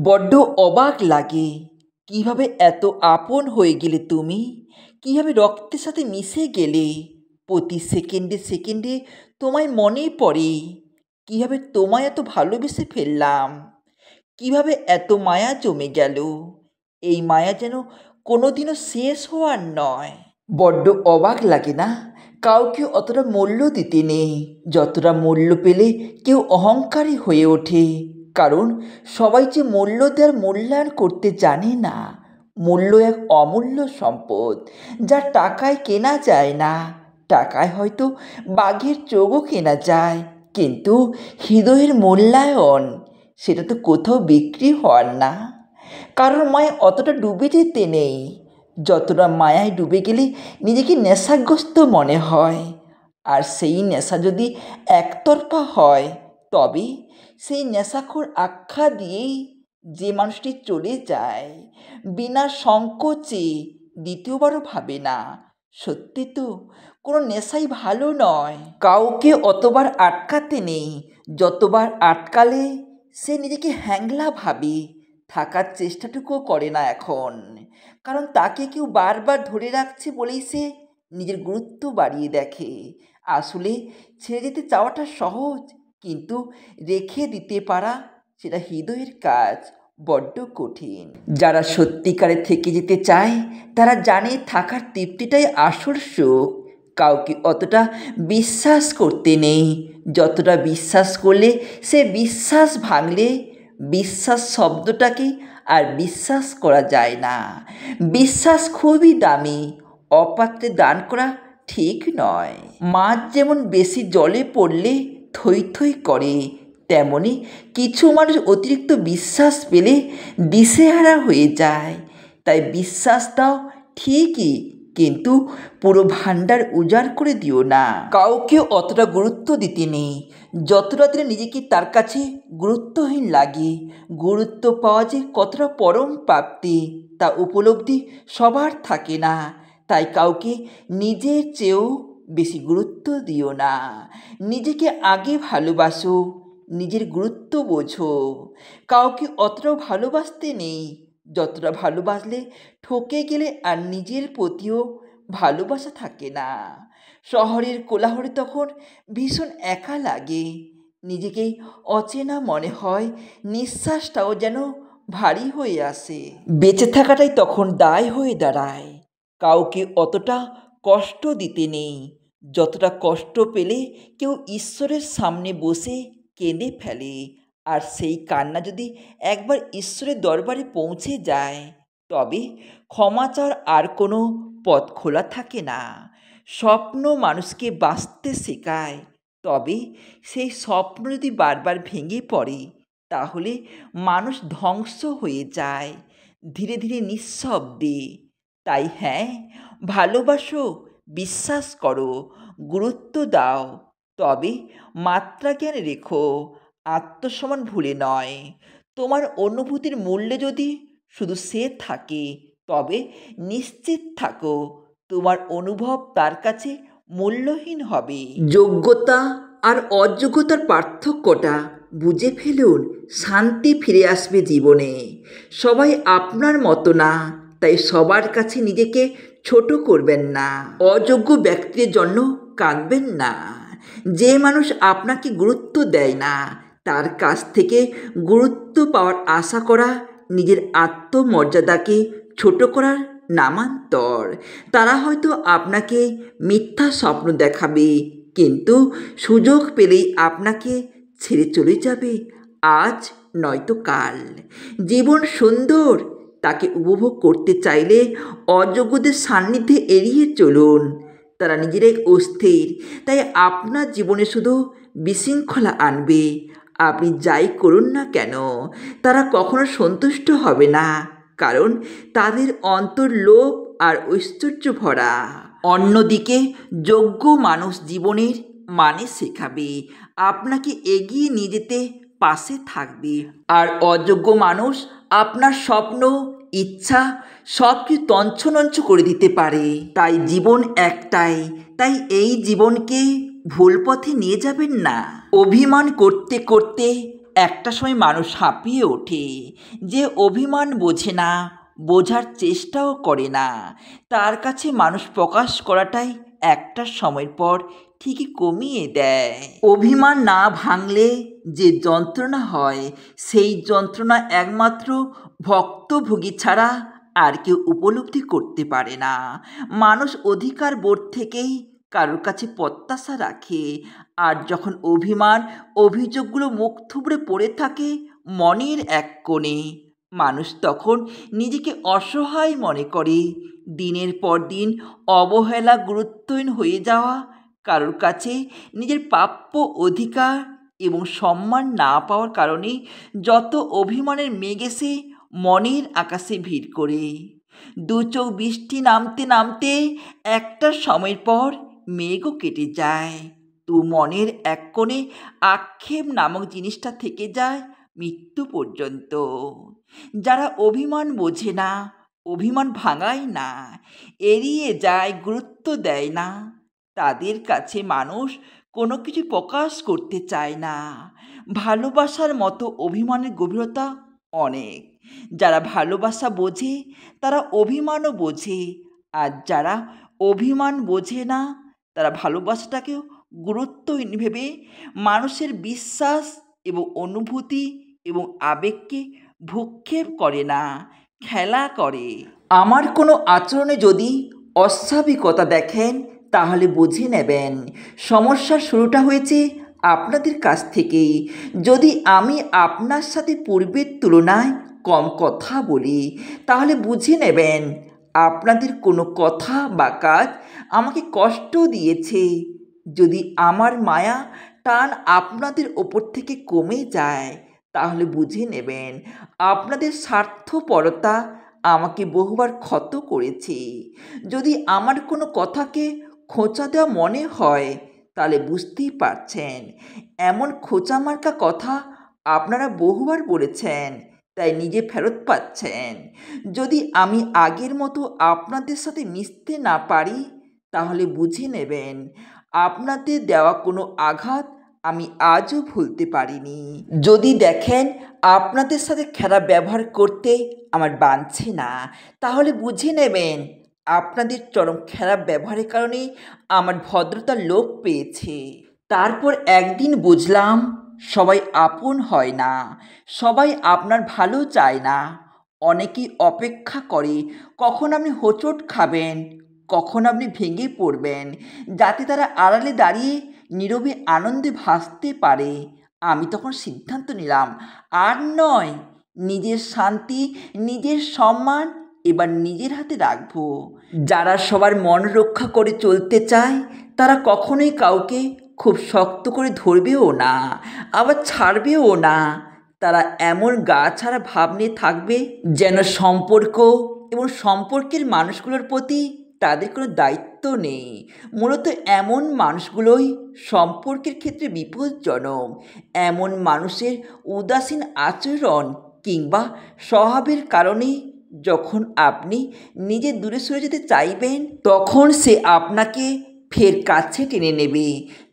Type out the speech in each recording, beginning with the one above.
বড্ড অবাক লাগে কিভাবে এত আপন হয়ে গেলে তুমি, কিভাবে রক্তের সাথে মিশে গেলে। প্রতি সেকেন্ডে সেকেন্ডে তোমায় মনে পড়ে, কিভাবে তোমায় এত ভালোবেসে ফেললাম, কিভাবে এত মায়া জমে গেল। এই মায়া যেন কোনোদিনও শেষ হওয়ার নয়। বড্ড অবাক লাগে না? কাউকে অতটা মূল্য দিতে নেই যতটা মূল্য পেলে কেউ অহংকারী হয়ে ওঠে। কারণ সবাই যে মূল্য দেওয়ার মূল্যায়ন করতে জানে না। মূল্য এক অমূল্য সম্পদ, যা টাকায় কেনা যায় না। টাকায় হয়তো বাঘের চোখও কেনা যায়, কিন্তু হৃদয়ের মূল্যায়ন, সেটা তো কোথাও বিক্রি হওয়ার না। কারণ মায় অতটা ডুবে যেতে নেই যতটা মায়ায় ডুবে গেলে নিজেকে নেশাগ্রস্ত মনে হয়। আর সেই নেশা যদি একতরফা হয়, তবে সেই নেশাখোর আখ্যা দিয়েই যে মানুষটি চলে যায়, বিনা সংকোচে দ্বিতীয়বারও ভাবে না। সত্যি তো কোনো নেশাই ভালো নয়। কাউকে অতবার আটকাতে নেই যতবার আটকালে সে নিজেকে হ্যাংলা ভাবে, থাকার চেষ্টাটুকুও করে না এখন। কারণ তাকে কেউ বারবার ধরে রাখছে বলেই সে নিজের গুরুত্ব বাড়িয়ে দেখে। আসলে ছেড়ে যেতে চাওয়াটা সহজ, কিন্তু রেখে দিতে পারা সেটা হৃদয়ের কাজ, বড্ড কঠিন। যারা সত্যিকারে থেকে যেতে চায় তারা জানে থাকার তৃপ্তিটাই আসল সুখ। কাউকে অতটা বিশ্বাস করতে নেই যতটা বিশ্বাস করলে সে বিশ্বাস ভাঙলে বিশ্বাস শব্দটাকে আর বিশ্বাস করা যায় না। বিশ্বাস খুবই দামি, অপাত্রে দান করা ঠিক নয়। মাছ যেমন বেশি জলে পড়লে থই থই করে, তেমনি কিছু মানুষ অতিরিক্ত বিশ্বাস পেলে দিশেহারা হয়ে যায়। তাই বিশ্বাস দাও ঠিকই, কিন্তু পুরো ভাণ্ডার উজাড় করে দিও না। কাউকে অতটা গুরুত্ব দিতে নেই যতটা দিলে নিজেকে তার কাছে গুরুত্বহীন লাগে। গুরুত্ব পাওয়া যে কতটা পরম প্রাপ্তি, তা উপলব্ধি সবার থাকে না। তাই কাউকে নিজের চেয়েও বেশি গুরুত্ব দিও না। নিজেকে আগে ভালোবাসো, নিজের গুরুত্ব বোঝো। কাউকে অতটাও ভালোবাসতে নেই যতটা ভালোবাসলে ঠকে গেলে আর নিজের প্রতিও ভালোবাসা থাকে না। শহরের কোলাহলে তখন ভীষণ একা লাগে, নিজেকেই অচেনা মনে হয়, নিঃশ্বাসটাও যেন ভারী হয়ে আসে। বেঁচে থাকাটাই তখন দায় হয়ে দাঁড়ায়। কাউকে অতটা কষ্ট দিতে নেই যতটা কষ্ট পেলে কেউ ঈশ্বরের সামনে বসে কেঁদে ফেলে। আর সেই কান্না যদি একবার ঈশ্বরের দরবারে পৌঁছে যায়, তবে ক্ষমা চাওয়ার আর কোনো পথ খোলা থাকে না। স্বপ্ন মানুষকে বাঁচতে শেখায়, তবে সেই স্বপ্ন যদি বারবার ভেঙে পড়ে, তাহলে মানুষ ধ্বংস হয়ে যায় ধীরে ধীরে নিঃশব্দে। তাই হ্যাঁ, ভালোবাসো, বিশ্বাস করো, গুরুত্ব দাও, তবে মাত্রা জ্ঞান রেখো, আত্মসম্মান ভুলে নয়। তোমার অনুভূতির মূল্যে যদি শুধু সে থাকে, তবে নিশ্চিত থাকো তোমার অনুভব তার কাছে মূল্যহীন হবে। যোগ্যতা আর অযোগ্যতার পার্থক্যটা বুঝে ফেলুন, শান্তি ফিরে আসবে জীবনে। সবাই আপনার মতো না, তাই সবার কাছে নিজেকে ছোট করবেন না। অযোগ্য ব্যক্তির জন্য কাঁদবেন না। যে মানুষ আপনাকে গুরুত্ব দেয় না, তার কাছ থেকে গুরুত্ব পাওয়ার আশা করা নিজের আত্মমর্যাদাকে ছোট করার নামান্তর। তারা হয়তো আপনাকে মিথ্যা স্বপ্ন দেখাবে, কিন্তু সুযোগ পেলেই আপনাকে ছেড়ে চলে যাবে, আজ নয়তো কাল। জীবন সুন্দর, তাকে উপভোগ করতে চাইলে অযোগ্যদের সান্নিধ্যে এড়িয়ে চলুন। তারা নিজেরাই অস্থির, তাই আপনার জীবনে শুধু বিশৃঙ্খলা আনবে। আপনি যাই করুন না কেন, তারা কখনো সন্তুষ্ট হবে না, কারণ তাদের অন্তর লোভ আর ঐশ্বর্য ভরা। অন্যদিকে যোগ্য মানুষ জীবনের মানে শেখাবে, আপনাকে এগিয়ে নিয়ে যেতে পাশে থাকবে। আর অযোগ্য মানুষ আপনার স্বপ্ন, ইচ্ছা সব কিছু তঞ্চনঞ্চ করে দিতে পারে। তাই জীবন একটাই, তাই এই জীবনকে ভুল পথে নিয়ে যাবেন না। অভিমান করতে করতে একটা সময় মানুষ হাঁপিয়ে ওঠে। যে অভিমান বোঝে না, বোঝার চেষ্টাও করে না, তার কাছে মানুষ প্রকাশ করাটাই একটা সময়ের পর ঠিকই কমিয়ে দেয়। অভিমান না ভাঙলে যে যন্ত্রণা হয়, সেই যন্ত্রণা একমাত্র ভুক্তভোগী ছাড়া আর কেউ উপলব্ধি করতে পারে না। মানুষ অধিকার বোধ থেকেই কারোর কাছে প্রত্যাশা রাখে, আর যখন অভিযোগগুলো মুখ থুবড়ে পড়ে থাকে মনের এক কোণে, মানুষ তখন নিজেকে অসহায় মনে করে। দিনের পর দিন অবহেলা, গুরুত্বহীন হয়ে যাওয়া, কারোর কাছে নিজের প্রাপ্য অধিকার এবং সম্মান না পাওয়ার কারণে যত অভিমানের মেঘ এসে মনের আকাশে ভিড় করে। দু চোখ বৃষ্টি নামতে নামতে একটা সময়ের পর মেঘও কেটে যায়, তো মনের এক কোণে আক্ষেপ নামক জিনিসটা থেকে যায় মৃত্যু পর্যন্ত। যারা অভিমান বোঝে না, অভিমান ভাঙায় না, এড়িয়ে যায়, গুরুত্ব দেয় না, তাদের কাছে মানুষ কোনো কিছু প্রকাশ করতে চায় না। ভালোবাসার মতো অভিমানের গভীরতা অনেক। যারা ভালোবাসা বোঝে তারা অভিমানও বোঝে, আর যারা অভিমান বোঝে না তারা ভালোবাসাটাকেও গুরুত্বহীন ভেবে মানুষের বিশ্বাস এবং অনুভূতি এবং আবেগকে ভ্রূক্ষেপ করে না, খেলা করে। আমার কোনো আচরণে যদি অস্বাভাবিকতা দেখেন তাহলে বুঝে নেবেন সমস্যার শুরুটা হয়েছে আপনাদের কাছ থেকেই। যদি আমি আপনার সাথে পূর্বের তুলনায় কম কথা বলি তাহলে বুঝে নেবেন আপনাদের কোনো কথা বা কাজ আমাকে কষ্ট দিয়েছে। যদি আমার মায়া টান আপনাদের ওপর থেকে কমে যায় তাহলে বুঝে নেবেন আপনাদের স্বার্থপরতা আমাকে বহুবার ক্ষত করেছে। যদি আমার কোনো কথাকে খোঁচা দেওয়া মনে হয় তাহলে বুঝতেই পারছেন এমন খোঁচা মার্কা কথা আপনারা বহুবার বলেছেন, তাই নিজে ফেরত পাচ্ছেন। যদি আমি আগের মতো আপনাদের সাথে মিশতে না পারি তাহলে বুঝে নেবেন আপনাদের দেওয়া কোনো আঘাত আমি আজও ভুলতে পারিনি। যদি দেখেন আপনাদের সাথে খারাপ ব্যবহার করতে আমার বাঁধছে না তাহলে বুঝে নেবেন আপনাদের চরম খারাপ ব্যবহারের কারণে আমার ভদ্রতা লোপ পেয়েছে। তারপর একদিন বুঝলাম সবাই আপন হয় না, সবাই আপনার ভালো চায় না। অনেকেই অপেক্ষা করে কখন আপনি হোঁচট খাবেন, কখন আপনি ভেঙে পড়বেন, যাতে তারা আড়ালে দাঁড়িয়ে নীরবে আনন্দে ভাসতে পারে। আমি তখন সিদ্ধান্ত নিলাম আর নয়, নিজের শান্তি, নিজের সম্মান এবার নিজের হাতে রাখবো। যারা সবার মন রক্ষা করে চলতে চায় তারা কখনোই কাউকে খুব শক্ত করে ধরবেও না, আবার ছাড়বেও না। তারা এমন গা ছাড়া ভাব নিয়ে থাকবে যেন সম্পর্ক এবং সম্পর্কের মানুষগুলোর প্রতি তাদের কোনো দায়িত্ব নেই। মূলত এমন মানুষগুলোই সম্পর্কের ক্ষেত্রে বিপজ্জনক। এমন মানুষের উদাসীন আচরণ কিংবা স্বভাবের কারণেই যখন আপনি নিজে দূরে সরে যেতে চাইবেন তখন সে আপনাকে ফের কাছে টেনে নেবে,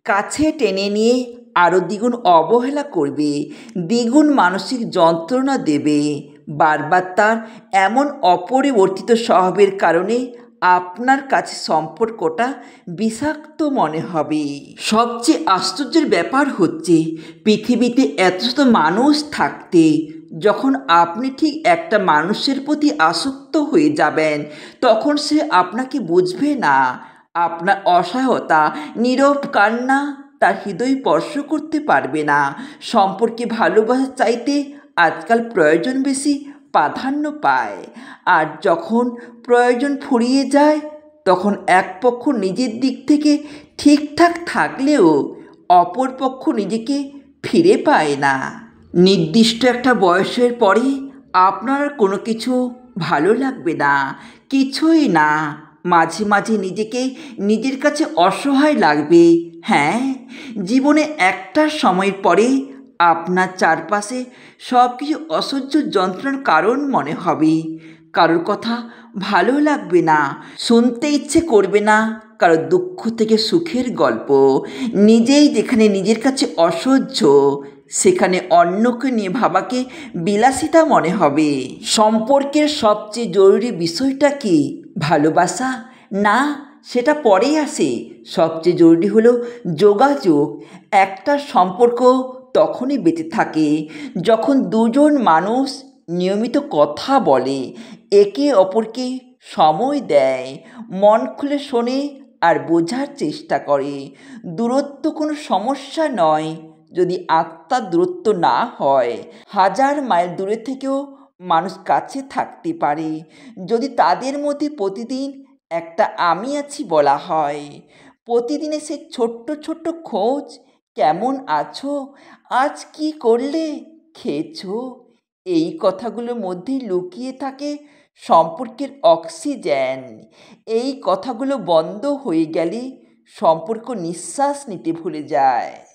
কাছে টেনে নিয়ে আরও দ্বিগুণ অবহেলা করবে, দ্বিগুণ মানসিক যন্ত্রণা দেবে। বারবার তার এমন অপরিবর্তিত স্বভাবের কারণে আপনার কাছে সম্পর্কটা বিষাক্ত মনে হবে। সবচেয়ে আশ্চর্যের ব্যাপার হচ্ছে পৃথিবীতে এত শত মানুষ থাকতে যখন আপনি ঠিক একটা মানুষের প্রতি আসক্ত হয়ে যাবেন তখন সে আপনাকে বুঝবে না। আপনার অসহায়তা, নীরব কান্না তার হৃদয় স্পর্শ করতে পারবে না। সম্পর্কে ভালোবাসা চাইতে আজকাল প্রয়োজন বেশি প্রাধান্য পায়, আর যখন প্রয়োজন ফুরিয়ে যায় তখন এক পক্ষ নিজের দিক থেকে ঠিকঠাক থাকলেও অপর পক্ষ নিজেকে ফিরে পায় না। নির্দিষ্ট একটা বয়সের পরে আপনার কোনো কিছু ভালো লাগবে না, কিছুই না। মাঝে মাঝে নিজেকে নিজের কাছে অসহায় লাগবে। হ্যাঁ, জীবনে একটা সময়ের পরে আপনার চারপাশে সব কিছু অসহ্য যন্ত্রণার কারণ মনে হবে। কারোর কথা ভালো লাগবে না, শুনতে ইচ্ছে করবে না কারো দুঃখ থেকে সুখের গল্প। নিজেই যেখানে নিজের কাছে অসহ্য সেখানে অন্যকে নিয়ে ভাবাকে বিলাসিতা মনে হবে। সম্পর্কের সবচেয়ে জরুরি বিষয়টা কি? ভালোবাসা? না, সেটা পরেই আসে। সবচেয়ে জরুরি হলো যোগাযোগ। একটা সম্পর্ক তখনই বেঁচে থাকে যখন দুজন মানুষ নিয়মিত কথা বলে, একে অপরকে সময় দেয়, মন খুলে শোনে আর বোঝার চেষ্টা করে। দূরত্ব কোনো সমস্যা নয় যদি আত্মার দূরত্ব না হয়। হাজার মাইল দূরে থেকেও মানুষ কাছে থাকতে পারে যদি তাদের মধ্যে প্রতিদিন একটা আমি আছি বলা হয়। প্রতিদিনে সে ছোট্ট ছোট্ট খোঁজ, কেমন আছো, আজ কি করলে, খেয়েছো, এই কথাগুলোর মধ্যেই লুকিয়ে থাকে সম্পর্কের অক্সিজেন। এই কথাগুলো বন্ধ হয়ে গেলে সম্পর্ক নিঃশ্বাস নিতে ভুলে যায়।